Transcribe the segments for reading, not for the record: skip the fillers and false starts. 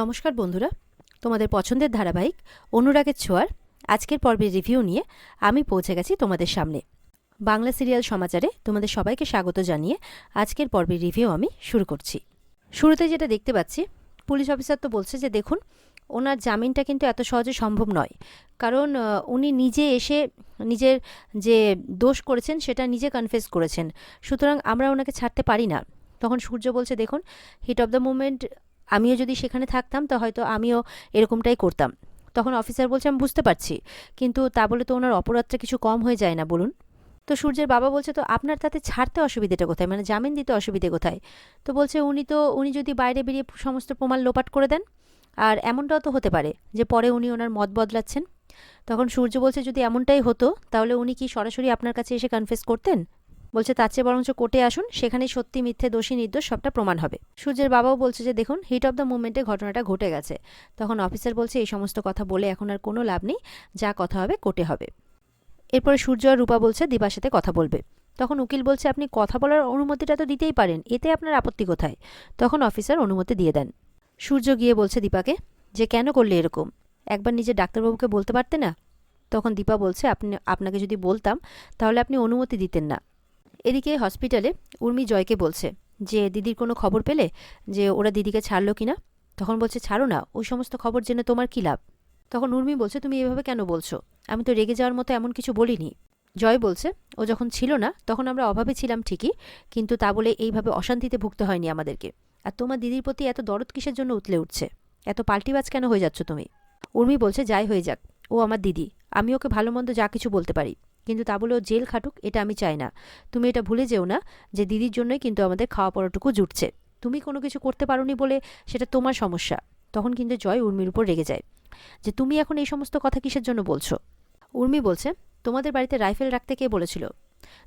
নমস্কার বন্ধুরা, তোমাদের পছন্দের ধারাবাহিক অনুরাগের ছোঁয়ার আজকের পর্বের রিভিউ নিয়ে আমি পৌঁছে গেছি তোমাদের সামনে। বাংলা সিরিয়াল সমাচারে তোমাদের সবাইকে স্বাগত জানিয়ে আজকের পর্বের রিভিউ আমি শুরু করছি। শুরুতে যেটা দেখতে পাচ্ছি, পুলিশ অফিসার তো বলছে যে দেখুন, ওনার জামিনটা কিন্তু এত সহজে সম্ভব নয়, কারণ উনি নিজে এসে নিজের যে দোষ করেছেন সেটা নিজে কনফেস করেছেন, সুতরাং আমরা ওনাকে ছাড়তে পারি না। তখন সূর্য বলছে দেখুন, হিট অফ দ্য মুভমেন্ট আমিও যদি সেখানে থাকতাম তো হয়তো আমিও এরকমটাই করতাম। তখন অফিসার বলছে আমি বুঝতে পারছি, কিন্তু তা বলে তো ওনার অপরাধটা কিছু কম হয়ে যায় না বলুন। তো সূর্যের বাবা বলছে তো আপনার তাতে ছাড়তে অসুবিধাটা কোথায়, মানে জামিন দিতে অসুবিধে কোথায়? তো বলছে উনি যদি বাইরে বেরিয়ে সমস্ত প্রমাণ লোপাট করে দেন, আর এমনটাও তো হতে পারে যে পরে উনি ওনার মত বদলাচ্ছেন। তখন সূর্য বলছে যদি এমনটাই হতো তাহলে উনি কি সরাসরি আপনার কাছে এসে কনফেস করতেন? বলছে তার চেয়ে বরঞ্চ কোর্টে আসুন, সেখানে সত্যি মিথ্যে দোষী নির্দোষ সবটা প্রমাণ হবে। সূর্যের বাবাও বলছে যে দেখুন, হিট অফ দ্য মুভমেন্টে ঘটনাটা ঘটে গেছে। তখন অফিসার বলছে এই সমস্ত কথা বলে এখন আর কোনো লাভ নেই, যা কথা হবে কোর্টে হবে। এরপরে সূর্য আর রূপা বলছে দীপার সাথে কথা বলবে। তখন উকিল বলছে আপনি কথা বলার অনুমতিটা তো দিতেই পারেন, এতে আপনার আপত্তি কোথায়? তখন অফিসার অনুমতি দিয়ে দেন। সূর্য গিয়ে বলছে দীপাকে যে কেন করলে এরকম, একবার নিজের ডাক্তারবাবুকে বলতে পারতে না? তখন দীপা বলছে আপনাকে যদি বলতাম তাহলে আপনি অনুমতি দিতেন না। এদিকে হসপিটালে উর্মি জয়কে বলছে যে দিদির কোনো খবর পেলে, যে ওরা দিদিকে ছাড়লো কিনা? তখন বলছে ছাড়ো না, ওই সমস্ত খবর জেনে তোমার কী লাভ? তখন উর্মি বলছে তুমি এভাবে কেন বলছো, আমি তো রেগে যাওয়ার মতো এমন কিছু বলিনি। জয় বলছে ও যখন ছিল না তখন আমরা অভাবে ছিলাম ঠিকই, কিন্তু তা বলে এইভাবে অশান্তিতে ভুগতে হয়নি আমাদেরকে। আর তোমার দিদির প্রতি এত দরদ কিসের জন্য উতলে উঠছে, এত পাল্টিবাজ কেন হয়ে যাচ্ছ তুমি? উর্মি বলছে যাই হয়ে যাক, ও আমার দিদি, আমি ওকে ভালো মন্দ যা কিছু বলতে পারি, কিন্তু তা বলে ও জেল খাটুক এটা আমি চাই না। তুমি এটা ভুলে যেও না যে দিদির জন্যই কিন্তু আমাদের খাওয়া পড়াটুকু জুটছে, তুমি কোনো কিছু করতে পারোনি বলে সেটা তোমার সমস্যা। তখন কিন্তু জয় উর্মির উপর রেগে যায় যে তুমি এখন এই সমস্ত কথা কিসের জন্য বলছো। উর্মি বলছে তোমাদের বাড়িতে রাইফেল রাখতে কে বলেছিল?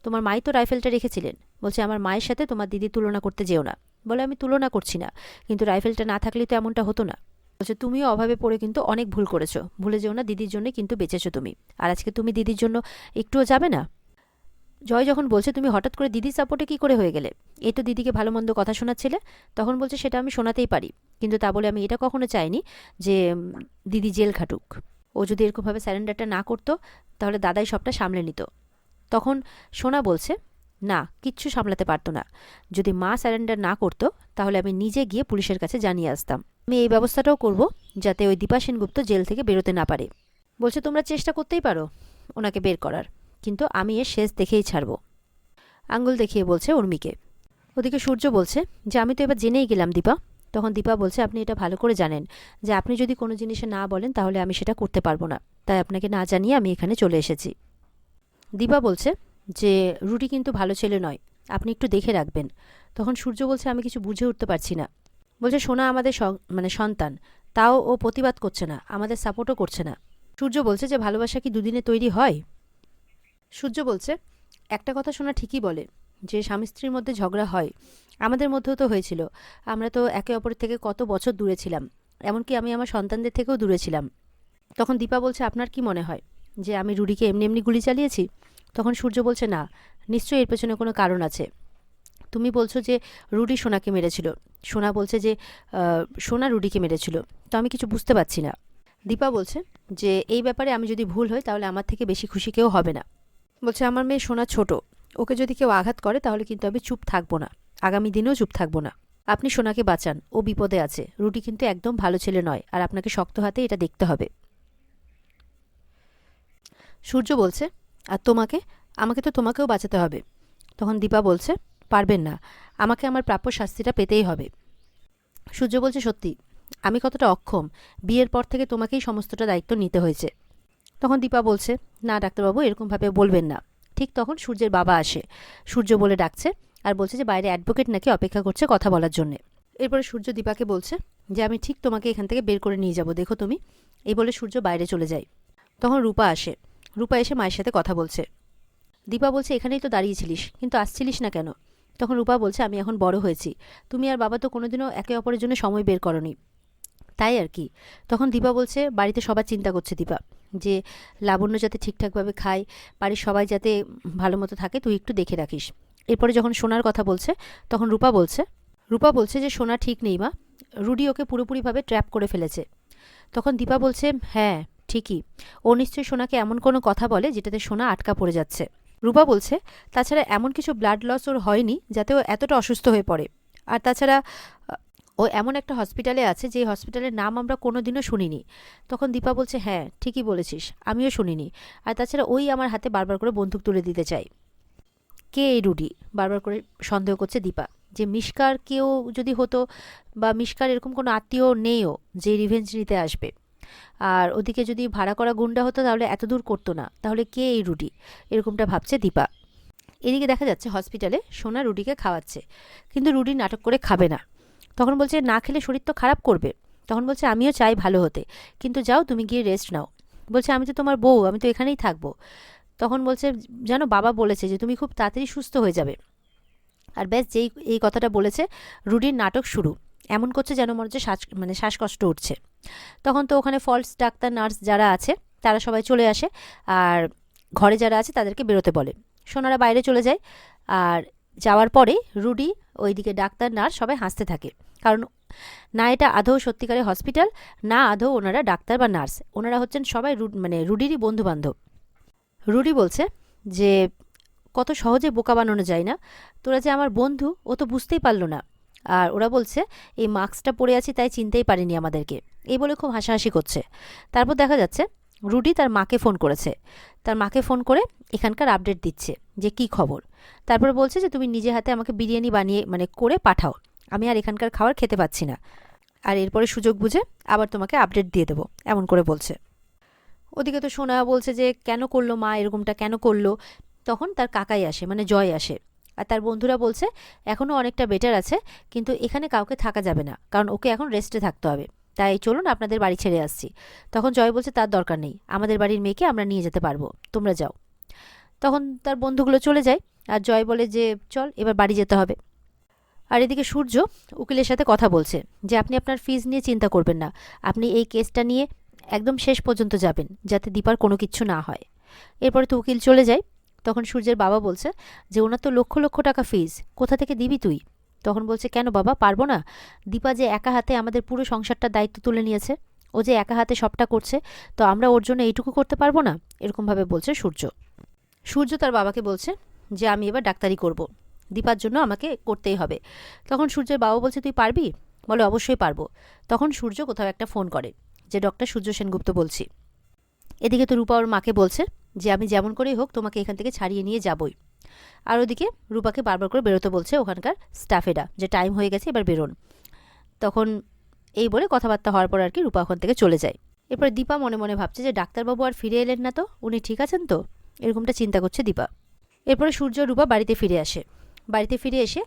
তোমার মাই তো রাইফেলটা রেখেছিলেন। বলছে আমার মায়ের সাথে তোমার দিদি তুলনা করতে যেও না। বলে আমি তুলনা করছি না, কিন্তু রাইফেলটা না থাকলে তো এমনটা হতো না। বলছে তুমিও অভাবে পড়ে কিন্তু অনেক ভুল করেছো, ভুলে যেও না দিদির জন্য কিন্তু বেঁচেছো তুমি, আর আজকে তুমি দিদির জন্য একটুও যাবে না? জয় যখন বলছে তুমি হঠাৎ করে দিদির সাপোর্টে কি করে হয়ে গেলে, এই তো দিদিকে ভালো মন্দ কথা শোনাচ্ছিলে। তখন বলছে সেটা আমি শোনাতেই পারি, কিন্তু তা বলে আমি এটা কখনো চাইনি যে দিদি জেল খাটুক। ও যদি এরকমভাবে স্যারেন্ডারটা না করতো তাহলে দাদাই সবটা সামলে নিত। তখন সোনা বলছে না, কিচ্ছু সামলাতে পারতো না। যদি মা স্যারেন্ডার না করতো তাহলে আমি নিজে গিয়ে পুলিশের কাছে জানিয়ে আসতাম। আমি এই ব্যবস্থাটাও করব যাতে ওই দীপা সেনগুপ্ত জেল থেকে বেরোতে না পারে। বলছে তোমরা চেষ্টা করতেই পারো ওনাকে বের করার, কিন্তু আমি এর শেষ দেখেই ছাড়ব। আঙ্গুল দেখিয়ে বলছে উর্মিকে। ওদিকে সূর্য বলছে যে আমি তো এবার জেনেই গেলাম দীপা। তখন দীপা বলছে আপনি এটা ভালো করে জানেন যে আপনি যদি কোনো জিনিসে না বলেন তাহলে আমি সেটা করতে পারবো না, তাই আপনাকে না জানিয়ে আমি এখানে চলে এসেছি। দীপা বলছে যে রুটি কিন্তু ভালো ছেলে নয়, আপনি একটু দেখে রাখবেন। তখন সূর্য বলছে আমি কিছু বুঝে উঠতে পারছি না। বলছে সোনা আমাদের সন্তান, তাও ও প্রতিবাদ করছে না, আমাদের সাপোর্টও করছে না। সূর্য বলছে যে ভালোবাসা কি দুদিনে তৈরি হয়? সূর্য বলছে একটা কথা সোনা ঠিকই বলে যে স্বামী স্ত্রীর মধ্যে ঝগড়া হয়, আমাদের মধ্যেও তো হয়েছিল। আমরা তো একে অপরের থেকে কত বছর দূরে ছিলাম, এমনকি আমি আমার সন্তানদের থেকেও দূরে ছিলাম। তখন দীপা বলছে আপনার কি মনে হয় যে আমি রুডিকে এমনি এমনি গুলি চালিয়েছি? তখন সূর্য বলছে না, নিশ্চয়ই এর পেছনে কোনো কারণ আছে। তুমি বলছো যে রুডি সোনাকে মেরেছিল, সোনা বলছে যে সোনা রুডিকে মেরেছিল, তো আমি কিছু বুঝতে পারছি না। দীপা বলছে যে এই ব্যাপারে আমি যদি ভুল হই তাহলে আমার থেকে বেশি খুশি কেউ হবে না। বলছে আমার মেয়ে সোনা ছোট, ওকে যদি কেউ আঘাত করে তাহলে কিন্তু আমি চুপ থাকবো না, আগামী দিনেও চুপ থাকবো না। আপনি সোনাকে বাঁচান, ও বিপদে আছে। রুডি কিন্তু একদম ভালো ছেলে নয়, আর আপনাকে শক্ত হাতে এটা দেখতে হবে। সূর্য বলছে আর আমাকে তো তোমাকেও বাঁচাতে হবে। তখন দীপা বলছে পারবেন না, আমাকে আমার প্রাপ্য শাস্তিটা পেতেই হবে। সূর্য বলছে সত্যি আমি কতটা অক্ষম, বিয়ের পর থেকে তোমাকেই সমস্তটা দায়িত্ব নিতে হয়েছে। তখন দীপা বলছে না ডাক্তারবাবু এরকমভাবে বলবেন না। ঠিক তখন সূর্যের বাবা আসে, সূর্য বলে ডাকছে আর বলছে যে বাইরে অ্যাডভোকেট নাকি অপেক্ষা করছে কথা বলার জন্যে। এরপরে সূর্য দীপাকে বলছে যে আমি ঠিক তোমাকে এখান থেকে বের করে নিয়ে যাব, দেখো তুমি। এই বলে সূর্য বাইরে চলে যায়। তখন রূপা আসে, রূপা এসে মায়ের সাথে কথা বলছে। দীপা বলছে এখানেই তো দাঁড়িয়েছিলিস, কিন্তু আসছিলিস না কেন? তখন রূপা বলছে আমি এখন বড় হয়েছি, তুমি আর বাবা তো কোনোদিনও একে অপরের জন্য সময় বের করনি, তাই আর কি। তখন দীপা বলছে বাড়িতে সবার চিন্তা করছে দীপা, যে লাবণ্য যাতে ঠিকঠাকভাবে খায়, বাড়ির সবাই যাতে ভালো মতো থাকে, তুই একটু দেখে রাখিস। এরপরে যখন সোনার কথা বলছে তখন রূপা বলছে যে সোনা ঠিক নেই মা, রুডি ওকে পুরোপুরিভাবে ট্র্যাপ করে ফেলেছে। তখন দীপা বলছে, হ্যাঁ ঠিকই, ও নিশ্চয়ই সোনাকে এমন কোনো কথা বলে যেটাতে সোনা আটকা পড়ে যাচ্ছে। রূপা বলছে, তাছাড়া এমন কিছু ব্লাড লস ওর হয়নি যাতে ও এতটা অসুস্থ হয়ে পড়ে। আর তাছাড়া ও এমন একটা হসপিটালে আছে যে হসপিটালের নাম আমরা কোনোদিনও শুনিনি। তখন দীপা বলছে, হ্যাঁ ঠিকই বলেছিস, আমিও শুনিনি। আর তাছাড়া ওই আমার হাতে বারবার করে বন্দুক তুলে দিতে চাই। কে এই রুডি? বারবার করে সন্দেহ করছে দীপা, যে মিশকার কেউ যদি হতো, বা মিশকার এরকম কোনো আত্মীয় নেইও যে রিভেঞ্জ নিতে আসবে। আর ওদিকে যদি ভাড়া করা গুন্ডা হতো তাহলে এত দূর করতো না। তাহলে কে এই রুডি? এরকমটা ভাবছে দীপা। এদিকে দেখা যাচ্ছে হসপিটালে সোনা রুডিকে খাওয়াচ্ছে, কিন্তু রুডি নাটক করে খাবে না। তখন বলছে, না খেলে শরীর তো খারাপ করবে। তখন বলছে, আমিও চাই ভালো হতে, কিন্তু যাও তুমি গিয়ে রেস্ট নাও। বলছে, আমি তো তোমার বউ, আমি তো এখানেই থাকবো। তখন বলছে, জানো বাবা বলেছে যে তুমি খুব তাড়াতাড়ি সুস্থ হয়ে যাবে। আর ব্যাস যেই এই কথাটা বলেছে, রুডির নাটক শুরু। এমন করছে যেন মনে হচ্ছে শ্বাসকষ্ট উঠছে। তখন তো ওখানে ফলস ডাক্তার নার্স যারা আছে তারা সবাই চলে আসে, আর ঘরে যারা আছে তাদেরকে বেরোতে বলে। সোনারা বাইরে চলে যায়। আর যাওয়ার পরে রুডি, ওইদিকে ডাক্তার নার্স সবাই হাসতে থাকে, কারণ না এটা আদৌ সত্যিকারের হসপিটাল, না আদৌ ওনারা ডাক্তার বা নার্স। ওনারা হচ্ছেন সবাই রুডিরই বন্ধু বান্ধব। রুডি বলছে যে, কত সহজে বোকা বানানো যায় না, তোরা যে আমার বন্ধু ও তো বুঝতেই পারলো না। আর ওরা বলছে, এই মাস্কটা পরে আছি তাই চিনতেই পারেনি আমাদেরকে। এই বলে খুব হাসাহাসি করছে। তারপর দেখা যাচ্ছে রুডি তার মাকে ফোন করেছে। তার মাকে ফোন করে এখানকার আপডেট দিচ্ছে যে কি খবর। তারপরে বলছে যে, তুমি নিজে হাতে আমাকে বিরিয়ানি বানিয়ে করে পাঠাও, আমি আর এখানকার খাবার খেতে পাচ্ছি না। আর এরপরে সুযোগ বুঝে আবার তোমাকে আপডেট দিয়ে দেবো, এমন করে বলছে। ওদিকে তো সোনা বলছে যে, কেন করলো মা এরকমটা, কেন করলো? তখন তার কাকাই আসে, জয় আসে। আর তার বন্ধুরা বলছে, এখনও অনেকটা বেটার আছে, কিন্তু এখানে কাউকে থাকা যাবে না, কারণ ওকে এখন রেস্টে থাকতে হবে। তাই চলুন আপনাদের বাড়ি ছেড়ে আসছি। তখন জয় বলছে, তার দরকার নেই, আমাদের বাড়ির মেয়েকে আমরা নিয়ে যেতে পারবো, তোমরা যাও। তখন তার বন্ধুগুলো চলে যায়। আর জয় বলে যে, চল এবার বাড়ি যেতে হবে। আর এদিকে সূর্য উকিলের সাথে কথা বলছে যে, আপনি আপনার ফিজ নিয়ে চিন্তা করবেন না, আপনি এই কেসটা নিয়ে একদম শেষ পর্যন্ত যাবেন, যাতে দীপার কোনো কিচ্ছু না হয়। এরপরে তো উকিল চলে যায়। তখন সূর্যের বাবা বলছে যে, ওনার তো লক্ষ লক্ষ টাকা ফিজ, কোথা থেকে দিবি তুই? তখন বলছে, কেন বাবা, পারবো না? দীপা যে একা হাতে আমাদের পুরো সংসারটার দায়িত্ব তুলে নিয়েছে, ও যে একা হাতে সবটা করছে, তো আমরা ওর জন্য এইটুকু করতে পারবো না? এরকমভাবে বলছে সূর্য। সূর্য তার বাবাকে বলছে যে, আমি এবার ডাক্তারি করব, দীপার জন্য আমাকে করতেই হবে। তখন সূর্যের বাবা বলছে, তুই পারবি? বলে, অবশ্যই পারবো। তখন সূর্য কোথাও একটা ফোন করে যে, ডক্টর সূর্য সেনগুপ্ত বলছি। এদিকে তো রূপা ওর মাকে বলছে যে, আমি যেমন করেই হোক তোমাকে এখান থেকে ছাড়িয়ে নিয়ে যাবই। আর ওদিকে রূপাকে বারবার করে বেরোতে বলছে ওখানকার স্টাফেরা, যে টাইম হয়ে গেছে, এবার বেরোন। তখন এই বলে কথাবার্তা হওয়ার পর আর কি রূপা ওখান থেকে চলে যায়। এরপর দীপা মনে মনে ভাবছে যে, ডাক্তারবাবু আর ফিরে এলেন না তো, উনি ঠিক আছেন তো? এরকমটা চিন্তা করছে দীপা। এরপরে সূর্য রূপা বাড়িতে ফিরে আসে। বাড়িতে ফিরে এসে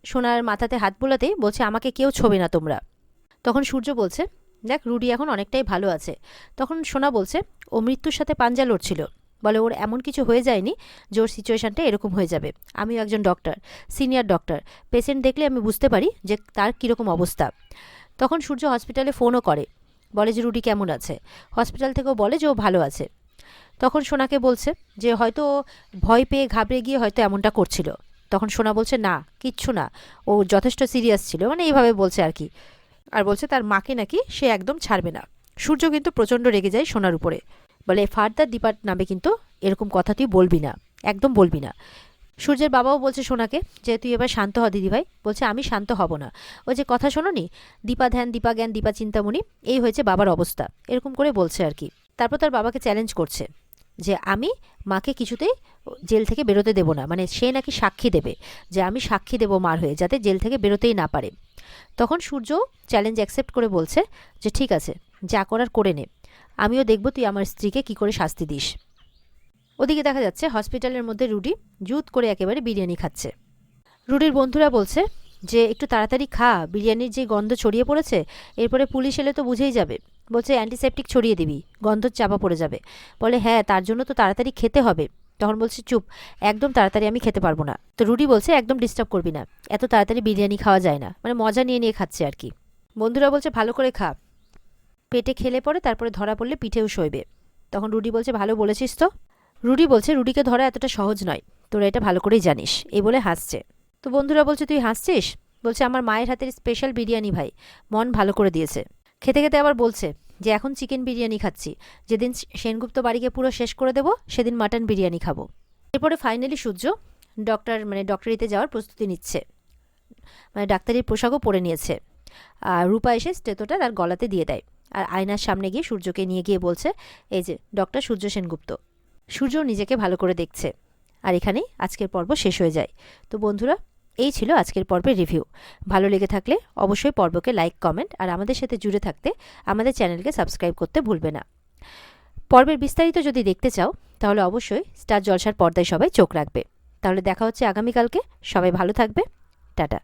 সোনার মাথাতে হাত বোলাতেই বলছে, আমাকে কেউ ছোবে না তোমরা। তখন সূর্য বলছে, দেখ রুডি এখন অনেকটাই ভালো আছে। তখন সোনা বলছে, ও মৃত্যুর সাথে পাঞ্জা লড়ছিল, বলে ওর এমন কিছু হয়ে যায়নি যে ওর সিচুয়েশানটা এরকম হয়ে যাবে। আমিও একজন ডক্টর, সিনিয়র ডক্টর, পেশেন্ট দেখলে আমি বুঝতে পারি যে তার কীরকম অবস্থা। তখন সূর্য হসপিটালে ফোনও করে, বলে যে রুডি কেমন আছে। হসপিটাল থেকেও বলে যে ও ভালো আছে। তখন সোনাকে বলছে যে, হয়তো ও ভয় পেয়ে ঘাবড়ে গিয়ে হয়তো এমনটা করছিল। তখন সোনা বলছে, না কিচ্ছু না, ও যথেষ্ট সিরিয়াস ছিল, এইভাবে বলছে আর কি। আর বলছে তার মাকে নাকি সে একদম ছাড়বে না। সূর্য কিন্তু প্রচণ্ড রেগে যায় সোনার উপরে, বলে ফার্দার দীপার নামে কিন্তু এরকম কথা তুই বলবি না, একদম বলবি না। সূর্যের বাবাও বলছে সোনাকে যে, তুই এবার শান্ত হ দিদিভাই। বলছে, আমি শান্ত হব না, ওই যে কথা শোনোনি, দীপা ধ্যান, দীপা জ্ঞান, দীপা চিন্তামণি, এই হয়েছে বাবার অবস্থা, এরকম করে বলছে আর কি। তারপর তার বাবাকে চ্যালেঞ্জ করছে যে, আমি মাকে কিছুতেই জেল থেকে বেরোতে দেব না, সে নাকি সাক্ষী দেবে, যে আমি সাক্ষী দেব মার হয়ে, যাতে জেল থেকে বেরোতেই না পারে। তখন সূর্য চ্যালেঞ্জ অ্যাকসেপ্ট করে বলছে যে, ঠিক আছে, যা করার করে নে, আমিও দেখব তুই আমার স্ত্রীকে কি করে শাস্তি দিস। ওদিকে দেখা যাচ্ছে হসপিটালের মধ্যে রুডি জুত করে একেবারে বিরিয়ানি খাচ্ছে। রুডির বন্ধুরা বলছে যে, একটু তাড়াতাড়ি খা, বিরিয়ানির যে গন্ধ ছড়িয়ে পড়েছে, এরপরে পুলিশ এলে তো বুঝেই যাবে। বলছে, অ্যান্টিসেপটিক ছড়িয়ে দিবি, গন্ধ চাপা পড়ে যাবে। বলে, হ্যাঁ তার জন্য তো তাড়াতাড়ি খেতে হবে। তখন বলছে, চুপ, একদম তাড়াতাড়ি আমি খেতে পারবো না। তো রুডি বলছে, একদম ডিস্টার্ব করবি না, এত তাড়াতাড়ি বিরিয়ানি খাওয়া যায় না, মজা নিয়ে নিয়ে খাচ্ছে আর কি। বন্ধুরা বলছে, ভালো করে খা, পেটে খেলে পরে তারপরে ধরা পড়লে পিঠেও সইবে। তখন রুডি বলছে, ভালো বলেছিস তো। রুডি বলছে, রুডিকে ধরা এতটা সহজ নয়, তোরা এটা ভালো করেই জানিস, এই বলে হাসছে। তো বন্ধুরা বলছে, তুই হাসছিস? বলছে আমার মায়ের হাতের স্পেশাল বিরিয়ানি ভাই, মন ভালো করে দিয়েছে। খেতে খেতে আবার বলছে যে এখন চিকেন বিরিয়ানি খাচ্ছি, যেদিন সেনগুপ্ত বাড়িকে পুরো শেষ করে দেবো সেদিন মাটন বিরিয়ানি খাবো। এরপরে ফাইনালি সূর্য ডক্টরিতে যাওয়ার প্রস্তুতি নিচ্ছে, ডাক্তারির পোশাকও পরে নিয়েছে। আর রূপা এসে স্টেথোটা তার গলাতে দিয়ে দেয়, আর আয়নার সামনে গিয়ে সূর্যকে নিয়ে গিয়ে বলছে, এই যে ডক্টর সূর্য সেনগুপ্ত। সূর্য নিজেকে ভালো করে দেখছে। আর এখানেই আজকের পর্ব শেষ হয়ে যায়। তো বন্ধুরা, এই ছিল আজকের পর্বের রিভিউ। ভালো লেগে থাকলে অবশ্যই পর্বকে লাইক, কমেন্ট আর আমাদের সাথে জুড়ে থাকতে আমাদের চ্যানেলকে সাবস্ক্রাইব করতে ভুলবে না। পর্বের বিস্তারিত যদি দেখতে চাও তাহলে অবশ্যই স্টার জলসার পর্দায় সবাই চোখ রাখবে। তাহলে দেখা হচ্ছে আগামীকালকে। সবাই ভালো থাকবে। টাটা।